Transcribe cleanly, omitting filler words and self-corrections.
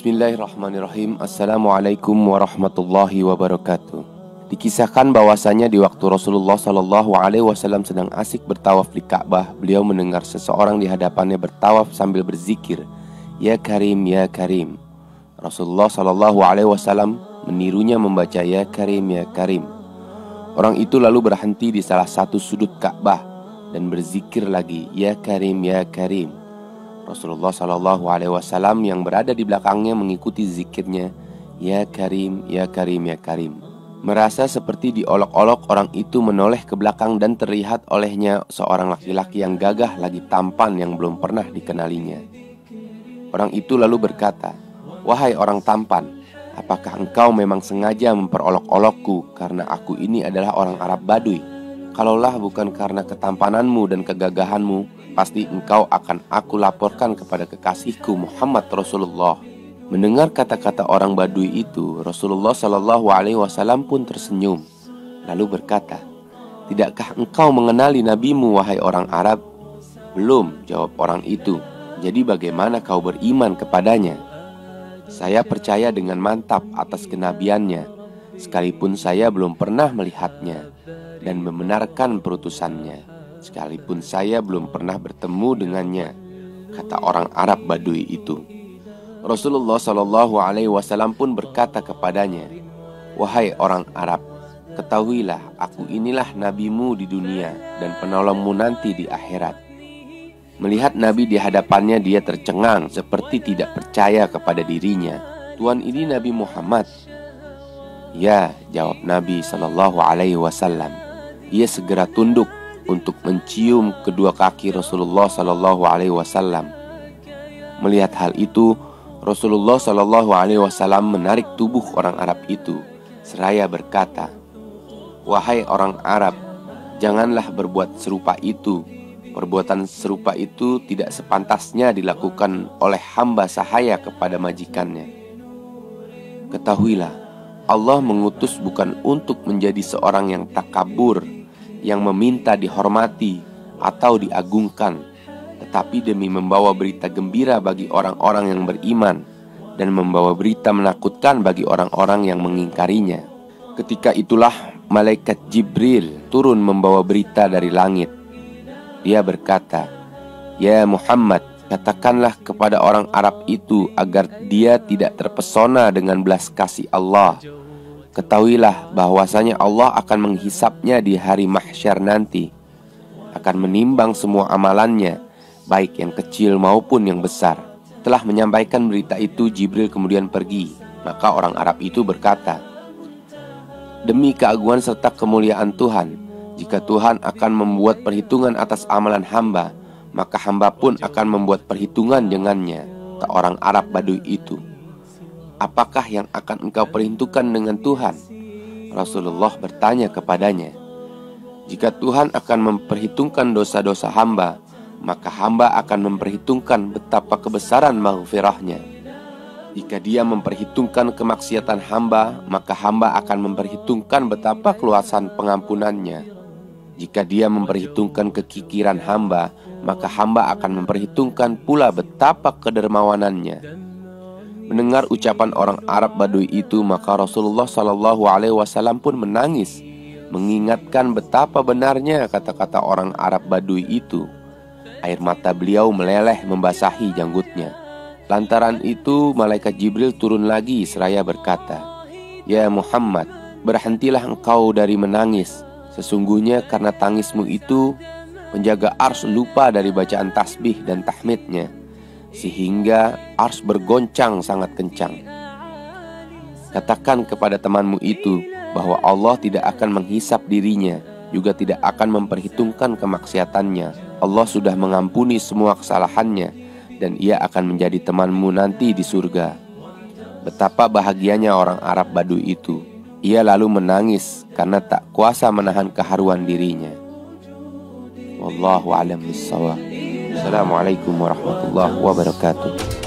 Bismillahirrahmanirrahim. Assalamualaikum warahmatullahi wabarakatuh. Dikisahkan bahwasanya di waktu Rasulullah SAW sedang asik bertawaf di Ka'bah, beliau mendengar seseorang di hadapannya bertawaf sambil berzikir, "Ya Karim, ya Karim." Rasulullah SAW menirunya membaca "Ya Karim, ya Karim." Orang itu lalu berhenti di salah satu sudut Ka'bah dan berzikir lagi, "Ya Karim, ya Karim." Rasulullah SAW yang berada di belakangnya mengikuti zikirnya, "Ya Karim, ya Karim, ya Karim." Merasa seperti diolok-olok, orang itu menoleh ke belakang dan terlihat olehnya seorang laki-laki yang gagah lagi tampan yang belum pernah dikenalinya. Orang itu lalu berkata, "Wahai orang tampan, apakah engkau memang sengaja memperolok-olokku karena aku ini adalah orang Arab Baduy? Kalaulah bukan karena ketampananmu dan kegagahanmu, pasti engkau akan aku laporkan kepada kekasihku Muhammad Rasulullah." Mendengar kata-kata orang Baduy itu, Rasulullah SAW pun tersenyum, lalu berkata, "Tidakkah engkau mengenali nabimu, wahai orang Arab?" "Belum," jawab orang itu. "Jadi bagaimana kau beriman kepadanya?" "Saya percaya dengan mantap atas kenabiannya, sekalipun saya belum pernah melihatnya, dan membenarkan perutusannya, sekalipun saya belum pernah bertemu dengannya," kata orang Arab Baduy itu. Rasulullah SAW pun berkata kepadanya, "Wahai orang Arab, ketahuilah aku inilah nabimu di dunia dan penolongmu nanti di akhirat." Melihat Nabi di hadapannya, dia tercengang seperti tidak percaya kepada dirinya. "Tuan, ini Nabi Muhammad?" "Ya," jawab Nabi SAW. Ia segera tunduk untuk mencium kedua kaki Rasulullah SAW. Melihat hal itu, Rasulullah SAW menarik tubuh orang Arab itu seraya berkata, "Wahai orang Arab, janganlah berbuat serupa itu. Perbuatan serupa itu tidak sepantasnya dilakukan oleh hamba sahaya kepada majikannya. Ketahuilah, Allah mengutus bukan untuk menjadi seorang yang takabur, yang meminta dihormati atau diagungkan, tetapi demi membawa berita gembira bagi orang-orang yang beriman dan membawa berita menakutkan bagi orang-orang yang mengingkarinya." Ketika itulah malaikat Jibril turun membawa berita dari langit. Dia berkata, "Ya Muhammad, katakanlah kepada orang Arab itu agar dia tidak terpesona dengan belas kasih Allah. Ketahuilah bahwasanya Allah akan menghisapnya di hari mahsyar nanti, akan menimbang semua amalannya, baik yang kecil maupun yang besar." Telah menyampaikan berita itu, Jibril kemudian pergi. Maka orang Arab itu berkata, "Demi keagungan serta kemuliaan Tuhan, jika Tuhan akan membuat perhitungan atas amalan hamba, maka hamba pun akan membuat perhitungan dengannya." Kata orang Arab Baduy itu, "Apakah yang akan engkau perhitungkan dengan Tuhan?" Rasulullah bertanya kepadanya, "Jika Tuhan akan memperhitungkan dosa-dosa hamba, maka hamba akan memperhitungkan betapa kebesaran maghfirahnya. Jika dia memperhitungkan kemaksiatan hamba, maka hamba akan memperhitungkan betapa keluasan pengampunannya. Jika dia memperhitungkan kekikiran hamba, maka hamba akan memperhitungkan pula betapa kedermawanannya." Mendengar ucapan orang Arab Baduy itu, maka Rasulullah SAW pun menangis, mengingatkan betapa benarnya kata-kata orang Arab Baduy itu. Air mata beliau meleleh membasahi janggutnya. Lantaran itu malaikat Jibril turun lagi seraya berkata, "Ya Muhammad, berhentilah engkau dari menangis. Sesungguhnya karena tangismu itu, penjaga Ars lupa dari bacaan tasbih dan tahmidnya, sehingga Ars bergoncang sangat kencang. Katakan kepada temanmu itu bahwa Allah tidak akan menghisap dirinya, juga tidak akan memperhitungkan kemaksiatannya. Allah sudah mengampuni semua kesalahannya, dan ia akan menjadi temanmu nanti di surga." Betapa bahagianya orang Arab Baduy itu. Ia lalu menangis karena tak kuasa menahan keharuan dirinya. Wallahu a'lam bishawab. Assalamualaikum warahmatullahi wabarakatuh.